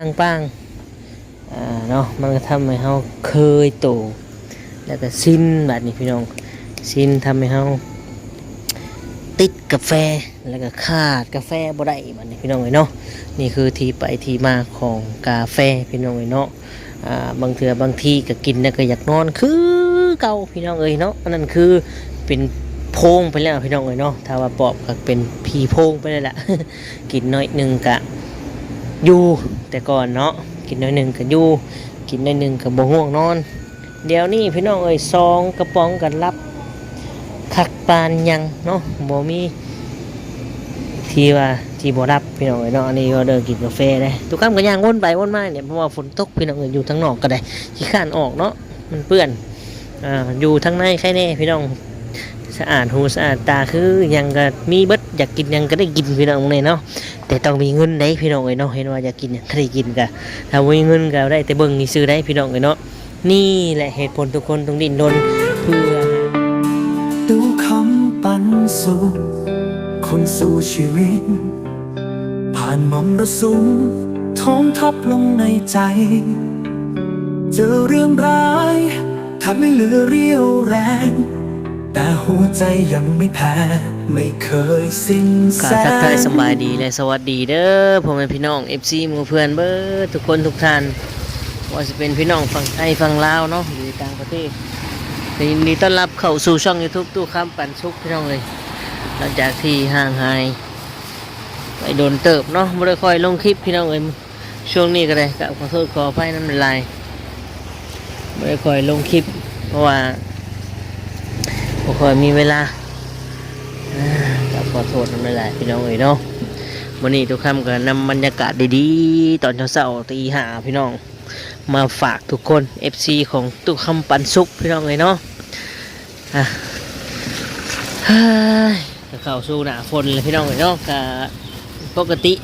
ปังเนาะมันก็ทำให้เราเคยโตแล้วก็ซินแบบนี้พี่น้องซินทำให้เราติดกาแฟแล้วก็ขาดกาแฟบ่ได้แบบนี้พี่น้องเนาะนี่คือที่ไปที่มาของกาแฟพี่น้องเนาะบางเทื่อบางทีก็กินแล้วก็อยากนอนคือเก่าพี่น้องเนาะอันนั้นคือเป็นโพงไปแล้วพี่น้องเนาะถ้าว่าปอบก็เป็นผีโพงไปเลยล่ะ กินน้อยหนึ่งกะอยู่แต่ก่อนเนาะกินน้อยหนึ่งกะอยู่กินน้อยหนึ่งกะบ่ง่วงนอนเดี๋ยวนี้พี่น้องซองกระป๋องกันรับคักปานยังเนาะบ่มีที่ว่าที่บ่รับพี่น้องเนาะอันนี้ก็เดินกินกาแฟได้ทุกครั้งก็ย่างวนไปวนมาเนี่ยเพราะว่าฝนตกพี่น้องอยู่ทั้งนอกก็ได้ขี้ข้านออกเนาะมันเปื้อนอยู่ทั้งในใครแน่พี่น้องสะอาดหูสะอาดตาคือยังก็มีเบิดอยากกินยังก็ได้กินพี่น้องเลยเนาะแต่ต้องมีเงินได้พี่น้องเลยเนาะเห็นว่าอยากกินยังก็ได้กินกะถ้ามีเงินก็ได้แต่เบิ่งนี่ซื้อได้พี่น้องเลยเนาะนี่แหละเหตุผลทุกคนต้องดิ้นรนเพื่อดูคำปันสุขคนสู่ชีวิตผ่านมรสุมท้องทับลงในใจเจอเรื่องร้ายทำให้เหลือเรี่ยวแรงแต่หัวใจยังไม่แพ้ไม่เคยสิ้นแสงทักทายสบายดีและสวัสดีเด้อพ่อแม่พี่น้อง FC หมู่เพื่อนเบิดทุกคนทุกท่านว่าจะเป็นพี่น้องฝั่งไทยฝั่งลาวเนาะอยู่ต่างประเทศยินดีต้อนรับเข้าสู่ช่อง YouTube ตู้คำปันสุขพี่น้องเลยหลังจากที่ห่างหายไปโดนเติบเนาะไม่ได้ค่อยลงคลิปพี่น้องเลยช่วงนี้ก็เลยขอโทษขออภัยน้ำลายไม่ได้ค่อยลงคลิปเพราะว่าบ่ค่อยมีเวลาขอโทษน้ำลายพี่น้องเลยเนาะวันนี้ทุกคำก็นำบรรยากาศดีๆตอนเช้าๆตีห้าพี่น้องมาฝากทุกคน FC ของตู้คำปันสุขพี่น้องเลยเนาะเข้าสู่หน้าฝนเลยพี่น้องเลยเนาะก็ปกติ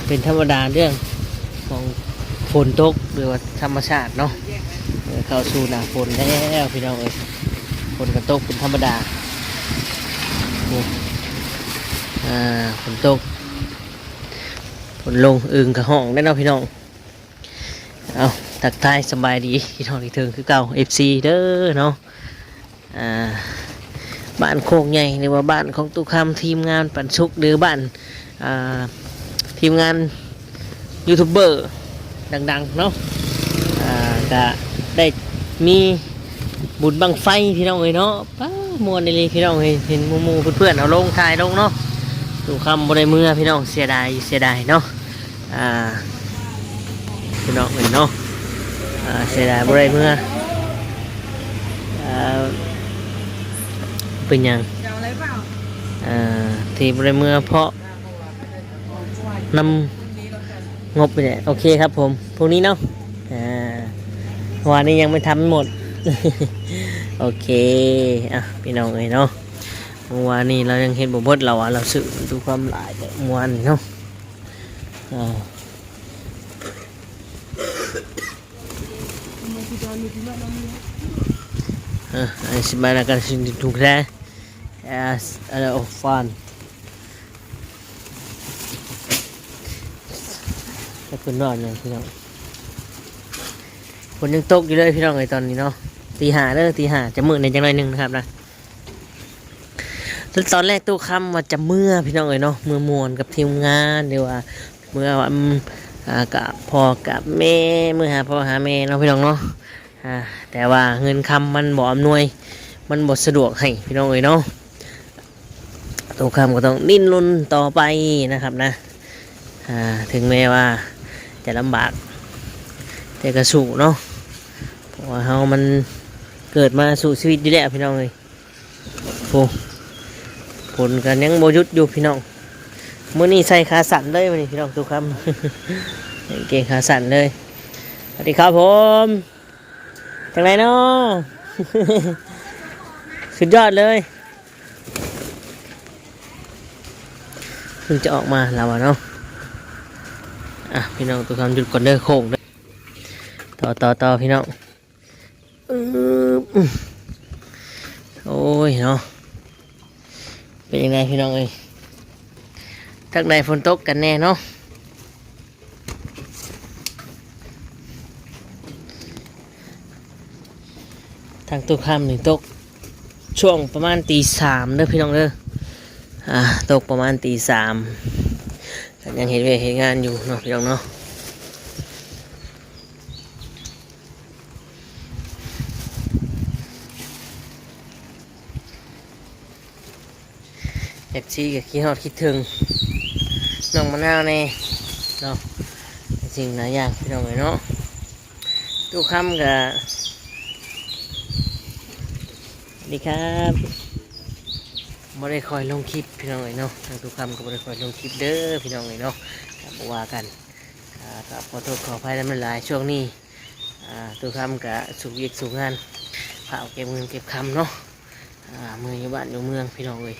เป็นธรรมดาเรื่องของฝนตกหรือว่าธรรมชาติเนาะเข้าสู่หน้าฝนแล้วพี่น้องเลยฝนก็ตกเป็นธรรมดาฝนตกฝนลงอึ่งกับห้องได้เนาะพี่น้องเอาทักทายสบายดีพี่น้องที่ถึงคือเก่า FC เด้อเนาะบ้านโคกใหญ่หรือว่าบ้านของตุคำทีมงานปันสุขหรือบ้านทีมงานยูทูบเบอร์ดังๆเนาะก็ได้มีบุญบังไฟพี่น้องเลยเนาะมวนเลยพี่น้องเห็นมูเพื่อนๆเอาลงถ่ายลงเนาะตุคำบริมือพี่น้องเสียดายเนาะพี่น้องเลยเนาะเสียดายบริมือเป็นยังทีบริเมื่อเพราะนำงบไปเนี่ยโอเคครับผมพวกนี้เนาะวันนี้ยังไม่ทำหมด โอเคพี่น้องเนาะวันนี้เรายังเห็นบุบเราเราสื่อดูความหลายแต่มวนเนาะsebenarnya sini juga ada ovenแต่คือนอนเลยพี่น้องฝนยังตกอยู่เลยพี่น้องเลยตอนนี้เนาะตีห้าจะมืดในจังไรหนึ่งนะครับนะตอนแรกตู้คำว่าจะเมื่อพี่น้องเลยเนาะเมื่อมวนกับทีมงานเดี๋ยวว่าเมื่อกับพ่อกับแม่เมื่อหาพ่อหาแม่เนาะพี่น้องเนาะแต่ว่าเงินคำมันบ่อำนวยมันบ่สะดวกให้พี่น้องเลยเนาะตู้คำก็ต้องดิ้นรนต่อไปนะครับนะถึงแม้ว่าจะลำบากแต่ก็สู้เนาะเพราะว่าเฮามันเกิดมาสู่ชีวิตอยู่แล้วพี่น้องเลยผลกันยังโบยุดอยู่พี่น้องมื้อนี้ใส่ขาสั่นเลยมื้อนี้พี่น้องทุกคำเก่งขาสั่นเลยสวัสดีครับผมจังไรเนาะ สุดยอดเลยเพิ่งจะออกมาแล้วเนาะพี่น้องทุกคำหยุดก่อนเด้อโค้งเด้อต่อพี่น้องโอ้ยเนาะเป็นยังไงพี่น้องเอ้ยทักใดฝนตกกันแน่เนาะ ทางตู้ข้ามนี่ตกช่วงประมาณตีสามเด้อพี่น้องเด้อตกประมาณตีสามก็ยังเห็นเวรเห็นงานอยู่เนาะพี่น้องเนาะเอฟซีก็คิดฮอดคิดถึงน้องมะนาวแน่เนาะสิ่งหลายอย่างพี่น้องเลยเนาะตู้ข้ามกับ สวัสดีครับบ่ได้คอยลงคลิปพี่น้องเลยเนาะทางทุกคำก็บ่ได้คอยลงคลิปเด้อพี่น้องเลยเนาะกับว่ากันกับขอโทษขออภัยน้ำมันหลายช่วงนี้ทุกคำกับสุขเวียกสุขงานเผาเก็บเงินเก็บคำเนาะเมืองอยู่บ้านอยู่เมืองพี่น้องเลย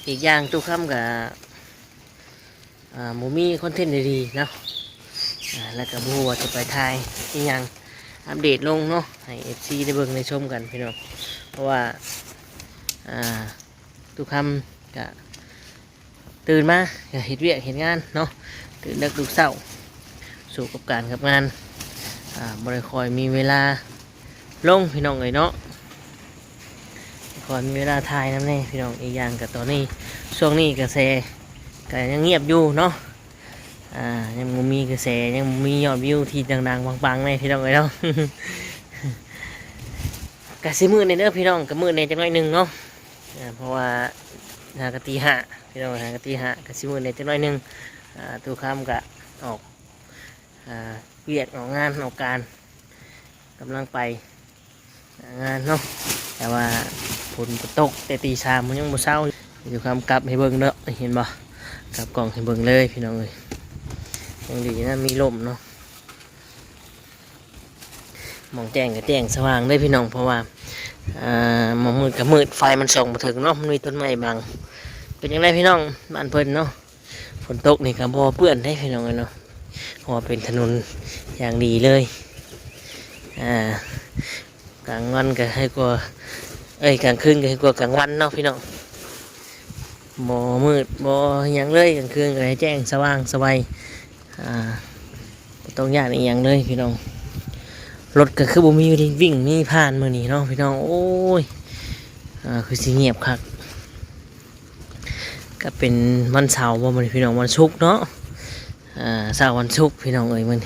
อีกอย่างทุกคำกับหมูมีคอนเทนต์ดีๆเนาะแล้วก็บัวจะไปถ่ายอีกอย่างอัปเดตลงเนาะให้ FC ได้เบิ่งได้ชมกันพี่น้องเพราะว่าทุกคำก็ตื่นมาก็เห็นเวียกเห็นงานเนาะตื่นดึกดูเศร้าสู่กับการกับงานบริคอยมีเวลาลงพี่น้องเลยเนาะคอยมีเวลาถ่ายน้ำแน่พี่น้องอีกอย่างกับตอนนี้ช่วงนี้กระแสก็ยังเงียบอยู่เนาะยังมีกระแสยังมียอดวิวที่ดังๆปังๆเลยพี่น้องเลยเนาะ กะสิมือในเด้อพี่น้องกับมือในจังหน่อยหนึ่งเนาะเพราะว่าหากะตีห้าพี่น้องหากะตีห้ากะสิมือในจังหน่อยหนึ่งตัวข้ามกะออกเวียดออกงานออกการกำลังไปงานเนาะแต่ว่าฝนตกแต่ตีสามมันยังบ่เศร้าตัวข้ามกลับให้เบิ่งเนาะเห็นบ่กลับกล่องให้เบิ่งเลยพี่น้องเลยยังดีนะมีลมเนาะมองแจ้งกับแจ้งสว่างได้พี่น้องเพราะว่ามองมืดกับมืดไฟมันส่องมาถึงเนาะมันมีต้นไม้บังเป็นยังไงพี่น้องบ้านเพิ่นเนาะฝนตกนี่กับบ่เปื้อนได้พี่น้องเลยเนาะเพราะว่าเป็นถนนอย่างดีเลยกลางวันก็ให้กว่ากลางคืนก็ให้กว่ากลางวันเนาะพี่น้องบ่มืดบ่ยังเลยกลางคืนก็ให้แจ้งสว่างสบายต้องยากอีกอย่างเลยพี่น้องรถก็คือบ่มีวิ่งมีผ่านมือนี่เนาะพี่น้องโอ้ยคือสิเงียบคักก็เป็นวันเสาร์วันพี่น้องวันศุกร์เนาะเสาร์วันศุกร์พี่น้องเอ้ยมัน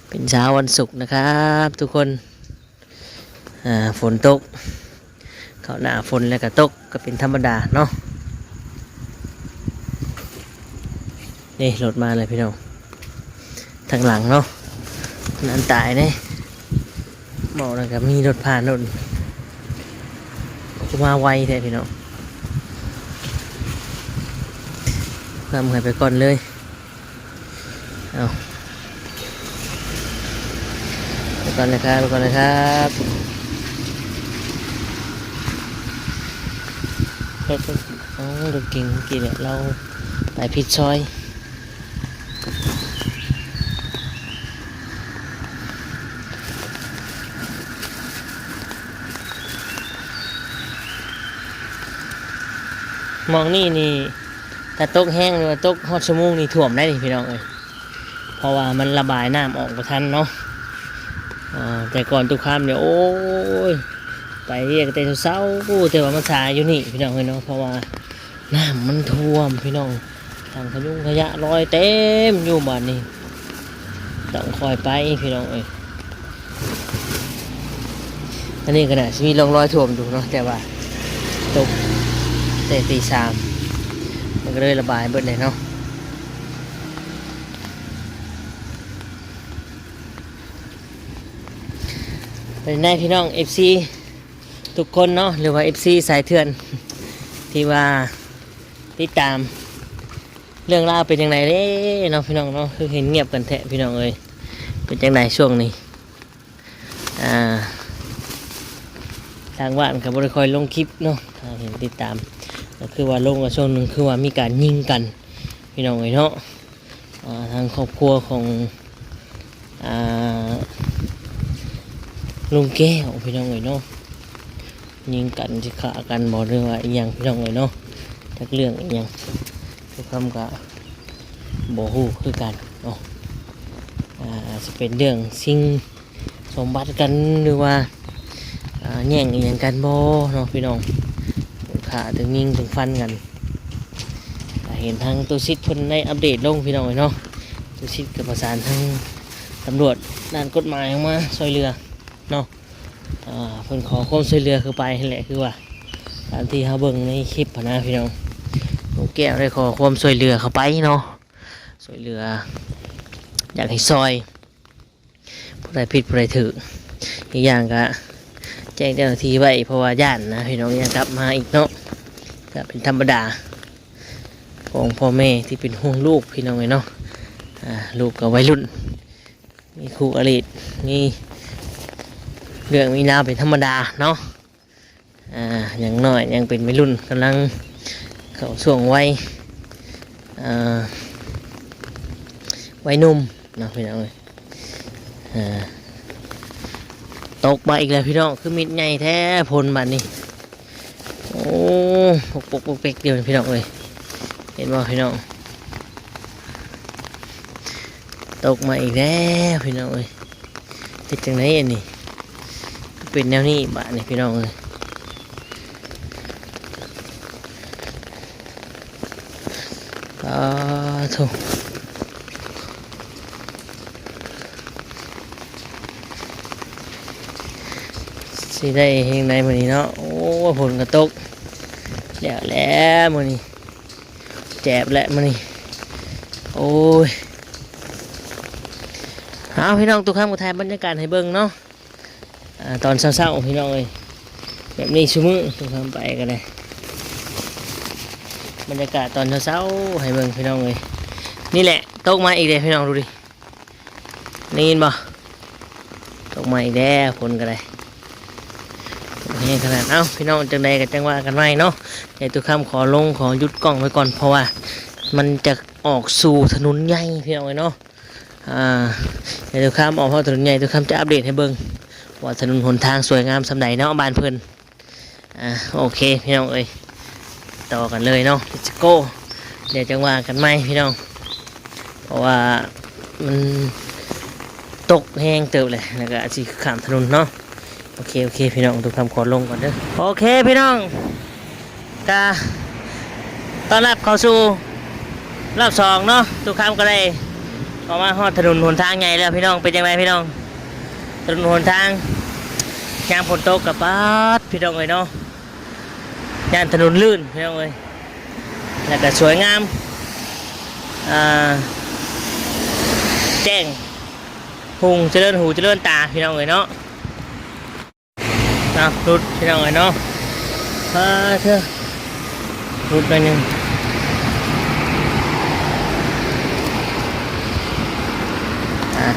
เป็นเช้าวันศุกร์นะครับทุกคนฝนตกเข้าหน้าฝนแล้วก็ตกก็เป็นธรรมดาเนาะนี่รถมาเลยพี่น้องทางหลังเนาะอันตายเนี่ยหมอกแล้วก็มีรถผ่านรถมาไวแท้พี่น้องนำไปก่อนเลยเอาไปก่อนเลยครับไปก่อนเลยครับรถเก่งกี่เนี่ยเราไปผิดซอยมองนี่ถ้าตกแห้งหรือว่าตกฮอดชั่วโมงนี่ท่วมได้ดิพี่น้องเอ้ยเพราะว่ามันระบายน้ำออกบ่ทันเนาะแต่ก่อนตุกคามเนี่ยโอ้ยไปเรียกแต่เช้าแต่ว่ามันสายอยู่นี่พี่น้องเอ้ยเนาะเพราะว่าน้ำมันท่วมพี่น้องทางขยะลอยเต็มอยู่บ้านนี่ต้องคอยไปพี่น้องเอ้ยอันนี้ขนาดมีร่องรอยท่วมอยู่เนาะแต่ว่าตกแต่ตีสามมันก็เลยระบายเบิดเลยเนาะเป็นไงพี่น้อง FC ทุกคนเนาะหรือว่า FC สายเถื่อนที่ว่าติดตามเรื่องราวเป็นยังไงเด้เนาะพี่น้องเนาะคือเห็นเงียบกันแท้พี่น้องเอ้ยเป็นยังไงช่วงนี้ทางบ้านกับบริคอยลงคลิปเนาะเห็นติดตามก็คือว่าลงกับช่วงหนึ่งคือว่ามีการยิงกันพี่น้องเนาะทางครอบครัวของลุงแก้วพี่น้องเนาะยิงกันจะฆ่ากันบ่เรื่องว่าอีหยังพี่น้องเนาะทักเรื่องอีหยังทุกคำก็บ่ฮู้คือกันเนาะจะเป็นเรื่องสิ่ง สมบัติกันหรือว่าแย่งอีหยังกันบ่เนาะพี่น้องขาถึงยิงถึงฟันกันเห็นทางตัวซิดเพิ่นได้อัปเดตลงพี่น้องเนาะตัวซิดกับประสานทางตำรวจด้านกฎหมายออกมาช่วยเหลือเนาะเพิ่นขอความช่วยเหลือคือไปนั่นแหละคือว่าตามที่เขาเบิ่งในคลิปนะพี่น้องลูกแก้วได้ขอความช่วยเหลือเข้าไปเนาะช่วยเหลืออยากให้ซอยผู้ใดผิดผู้ใดถูกอีกอย่างก็แจ้งเจ้าหน้าที่ไว้เพราะว่าย่านนะพี่น้องยังกลับมาอีกเนาะก็เป็นธรรมดาของพ่อแม่ที่เป็นห่วงลูกพี่น้องเนาะลูกกับวัยรุ่นมีครูอริมีเรื่องมีราวเป็นธรรมดาเนาะอย่างน้อยยังเป็นวัยรุ่นกำลังเข้าช่วงวัยวัยหนุ่มเนาะพี่น้องเลยตกมาอีกแล้วพี่น้องคือมิดใหญ่แท้พลบัดนี้โอ้ปกเปกเดียวพี่น้องเลยเห็นว่าพี่น้องตกมาอีกแล้วพี่น้องเลยติดจังไหนอันนี้เป็นแนวนี้บ้านนี่พี่น้องเลยถูกสิได้เฮงในมื้อนี้เนาะโอ้ฝนก็ตกแล้วมื้อนี้แจ็บแล้วมื้อนี้โอ้ยเอาพี่น้องทุกครั้งมาถ่ายบรรยากาศให้เบิ่งเนาะตอนเช้าๆพี่น้องเอ้ยแบบนี้ซุมื้อทุกครั้งไปกันเลยบรรยากาศตอนเช้าๆให้เบิ่งพี่น้องเอ้ยนี่แหละตกมาอีกแล้วพี่น้องดูดินี่เห็นบ่ตกมาอีกแล้วฝนกันเลยนี่ขนาดพี่น้องจังใดกันจังว่ากันไว้เนาะไอ้ตัวคำขอหยุดกล้องไว้ก่อนเพราะว่ามันจะออกสู่ถนนใหญ่พี่น้องเนาะไอ้ตัวคำออกเพราะถนนใหญ่ตัวคำจะอัปเดตให้เบิ่งว่าถนนหนทางสวยงามสำใดเนาะบ้านเพิ่นโอเคพี่น้องเอ้ยต่อกันเลยเนาะlet's go เดี๋ยวจังว่ากันไหมพี่น้องเพราะว่ามันตกแห้งเติบเลยแล้วก็สิข้ามถนนเนาะโอเคพี่น้องทุกคำขอลงก่อนเด้อโอเคพี่น้องกาตอนรับเข้าสู่รอบ2เนาะทุกคำก็ได้ออกมาฮอดถนนหนทางใหญ่แล้วพี่น้องเป็นยังไงพี่น้องถนนหนทางยามฝนตกกับป๊าดพี่น้องเลยเนาะยามถนนลื่นพี่น้องเลยแล้วก็สวยงามแจ้งหุงเจริญหูเจริญตาพี่น้องเลยเนาะรุดพี่น้องเลยเนาะเถอะรุดไปหนึ่ง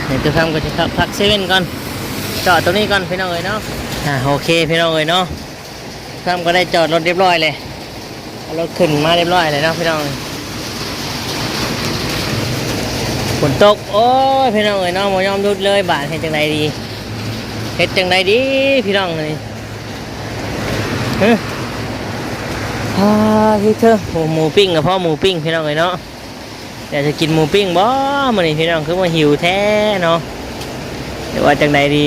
เดี๋ยวจะทำก็จะพักเซเว่นก่อนจอดตรงนี้ก่อนพี่น้องเลยเนาะโอเคพี่น้องเลยเนาะทำก็ได้จอดรถเรียบร้อยเลยรถขึ้นมาเรียบร้อยเลยเนาะพี่น้องฝนตกโอ้ยพี่น้องเลยเนาะหมอยอมรุดเลยบาทเฮ็ดจังไดดีเฮ็ดจังไดดีพี่น้องเลยพี่เธอหมูปิ้งกับพ่อหมูปิ้งพี่น้องเลยเนาะอยากจะกินหมูปิ้งบ่มื้อนี้พี่น้องคือว่าหิวแท้เนาะเดี๋ยวว่าจังใดดี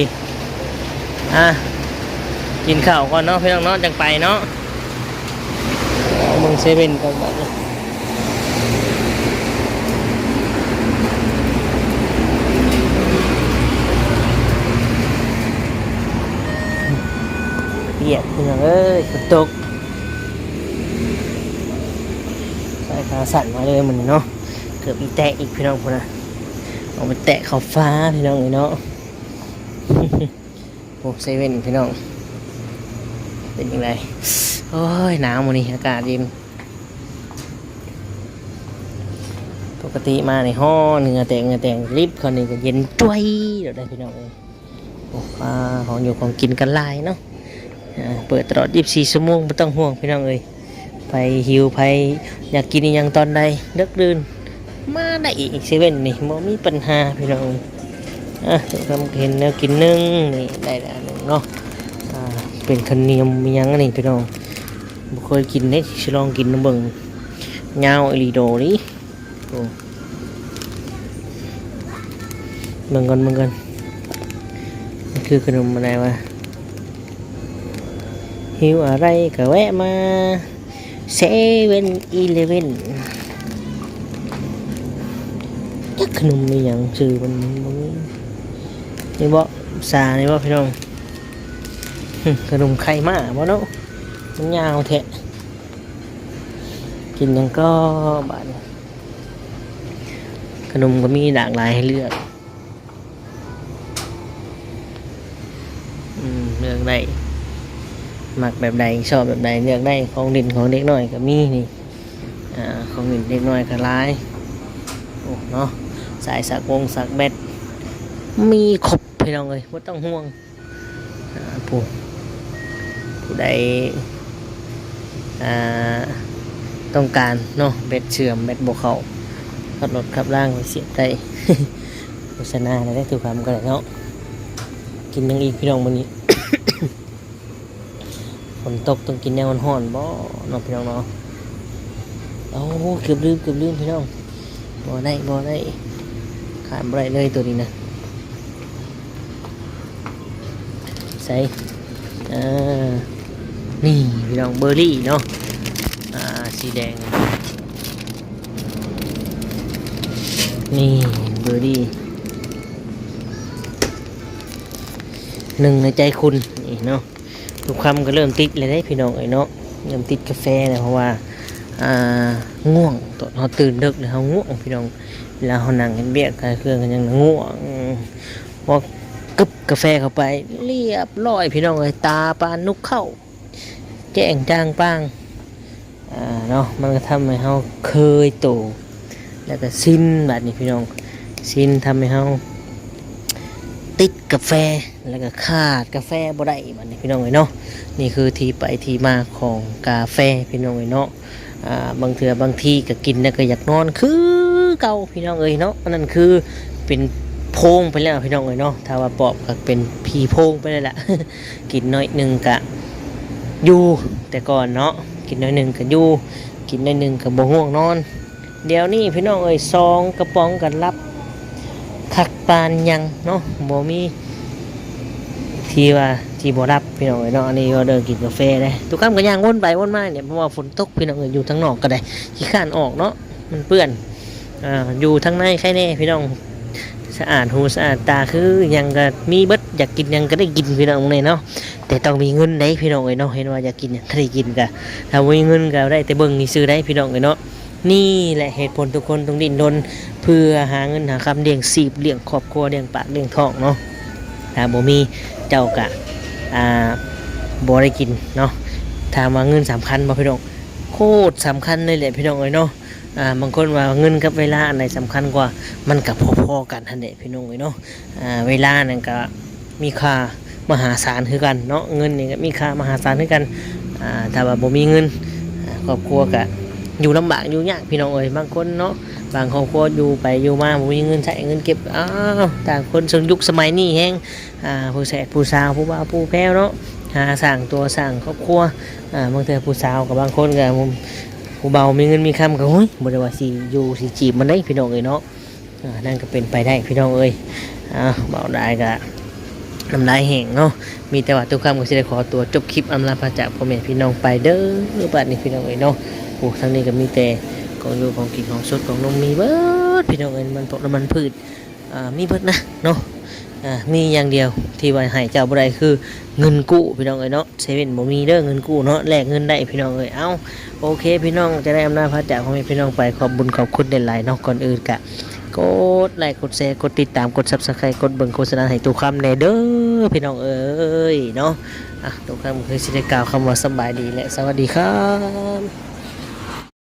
กินข้าวก่อนเนาะพี่น้องเนาะจังไปเนาะมึงเซเว่นก่อนบัดนี้เปียกพี่น้องเอ้ยฝนตกใส่ขาสั่นมาเลยมันเนาะเกือบอีแตะอีกพี่น้องคนน่ะเอาไปแตะขอบฟ้าพี่น้องเลยเนาะโอ้เซเว่นพี่น้องเป็นยังไงโอ้ยหนาวมื้อนี้อากาศเย็นปกติมาในห้องเหงื่อแต่งลิฟต์คนนี้ก็เย็นจ้วยเดี๋ยวได้พี่น้องเลยโอ้ของอยู่ของกินกันหลายเนาะเปิดตลอด24 ชั่วโมงไม่ต้องห่วงพี่น้องเลยไปหิวไปอยากกินอย่างตอนใดเลิกดื่นมาได้อีกเซเว่นนี่บ่มีปัญหาพี่น้องทำเห็นแล้วกินนึ่งนี่ได้แล้วนึงเนาะเป็นขนมมียังนี่พี่น้องบ่เคยกินเนี่ยสิลองกินน้ำเบิ่งยาวอีหลีโดนี่โอ้เบิ่งกัน มันคือขนมอะไรวะหิวอะไรก็แวะมาเซเว่นอีเลเว่นจักขนมมีอย่างชื่อมันนี่บ่ซานี่บ่พี่น้องขนมไข่มาบ่เนาะมันยาวแท้กินยังก็บาดขนมก็มีหลากหลายให้เลือกเลือกได้มักแบบใดชอบแบบใดเลือกได้ของดินของเด็กน้อยก็มีนี่ของดินเด็กน้อยก็หลายโอ้เนาะสายสักวงสักแบตมีครบพี่น้องเลยไม่ต้องห่วงผู้ใดต้องการเนาะแบตเชื่อมแบตบวกเขาขับรถขับล่างไปเสียบได้ โฆษณาได้ถูกคำก็ได้เนาะกินยังอีกพี่น้องวันนี้ ฝนตกต้องกินแนวห่อนบ่เนาะพี่น้องเนาะโอ้เกือบลืมพี่น้องบ่ได้ขาดบ่ได้เลยตัวนี้นะใส่นี่พี่น้องเบอร์รี่เนาะสีแดงนี่เบอร์รี่หนึ่งในใจคุณนี่เนาะทุกคำก็เริ่มติดเลยได้พี่น้องเนาะเริ่มติดกาแฟเลยเพราะว่าง่วงตอนเขาตื่นดึกเลยเขาง่วงพี่น้องเวลาเขานั่งกันเบียดกันเครื่องกันยังง่วงพอกึบกาแฟเข้าไปเรียบร้อยพี่น้องเลยตาปานนุกเข้าแจ้งจางปางเนาะมันก็ทำให้เขาเคยโตแล้วก็สิ้นแบบนี้พี่น้องสิ้นทำให้เขาติดกาแฟแล้วก็ขาดกาแฟบ่ได้แบบนี้พี่น้องเลยเนาะนี่คือที่ไปที่มาของกาแฟพี่น้องเลยเนาะบางเถื่อบางทีก็กินแล้วก็อยากนอนคือเก่าพี่น้องเลยเนาะนั่นคือเป็นโพงไปแล้วพี่น้องเลยเนาะถ้าว่าปอบก็เป็นพีโพงไปเลยแหละ กินน้อยหนึ่งกะอยู่แต่ก่อนเนาะกินน้อยหนึ่งกะอยู่กินน้อยหนึ่งกะบ่ง่วงนอนเดี๋ยวนี้พี่น้องเอ้ยซองกระป๋องกันรับคักปานยังเนาะบ่มีที่ว่าที่บ่รับพี่น้องเอ้ยเนาะอันนี้ก็เดินกินกาแฟได้ทุกคำก็ย่างวนไปวนมาเนี่ยเพราะว่าฝนตกพี่น้องเอ้ยอยู่ทั้งนอกก็ได้ขี้ข้านออกเนาะมันเปื้อนอยู่ทั้งในใครแน่พี่น้องสะอาดหูสะอาดตาคือยังก็มีเบิดอยากกินยังก็ได้กินพี่น้องเลยเนาะแต่ต้องมีเงินได้พี่น้องเลยเนาะเห็นว่าอยากกินยังก็ได้กินก็ถ้ามีเงินก็ได้แต่เบิ่งนี่ซื้อได้พี่น้องเลยเนาะนี่แหละเหตุผลทุกคนต้องดิ้นรนเพื่อหาเงินหาคำเลี้ยงชีพเลี้ยงครอบครัวเลี้ยงปากเลี้ยงท้องเนาะถ้าบ่มีเจ้ากะบ่ได้กินเนาะถามว่าเงินสำคัญบ่พี่น้องโคตรสำคัญเลยแหละพี่น้องเลยเนาะบางคนว่าเงินกับเวลาอันไหนสำคัญกว่ามันกับพอๆกันทันเดะพี่น้องเลยเนาะเวลานั่นก็มีค่ามหาศาลคือกันเนาะเงินนี่ก็มีค่ามหาศาลคือกันถ้าว่าบ่มีเงินครอบครัวก็อยู่ลำบากอยู่ยากพี่น้องเอ้ยบางคนเนาะบางครอบครัวอยู่ไปอยู่มาบ่มีเงินใช้เงินเก็บต่างคนยุคสมัยนี้แฮงผู้แสดผู้สาวผู้บ่าวผู้แพ้วเนาะหาสร้างตัวสร้างครอบครัวบางเทื่อผู้สาวกับบางคนก็ผู้เบามีเงินมีคำก็เฮ้ยบ่ได้ว่าสิอยู่สิจีบมันได้พี่น้องเอ้ยเนาะนั่นก็เป็นไปได้พี่น้องเอ้ยเบาได้ก็น้ำลายแห้งเนาะมีแต่ว่าทุกคำก็สิได้ขอตัวจบคลิปอำลาพระจากพ่อแม่พี่น้องไปเด้อบัดนี้พี่น้องเอ้ยเนาะโอ้ทั้งนี้ก็มีแต่ของอยู่ของกินของสดของนมมีเบิดพี่น้องเอ้ยมันตกน้ำมันพืชมีเบิดนะเนาะมีอย่างเดียวที่ว่าให้เจ้าบ่ได้คือเงินกู้พี่น้องเอ้ยเนาะเซเว่นบ่มีเด้อเงินกู้เนาะแลกเงินได้พี่น้องเอ้ยเอ้าโอเคพี่น้องจะได้อำนาจพระจากพ่อแม่พี่น้องไปขอบบุญขอบคุณหลายๆเนาะก่อนอื่นกะกดไลค์กดแชร์กดติดตามกด Subscribe กดเบิ่งโฆษณาให้ตู้คำแน่เด้อพี่น้องเอ้ยเนาะตู้คำคือสิได้กล่าวคำว่าสบายดีและสวัสดีครับ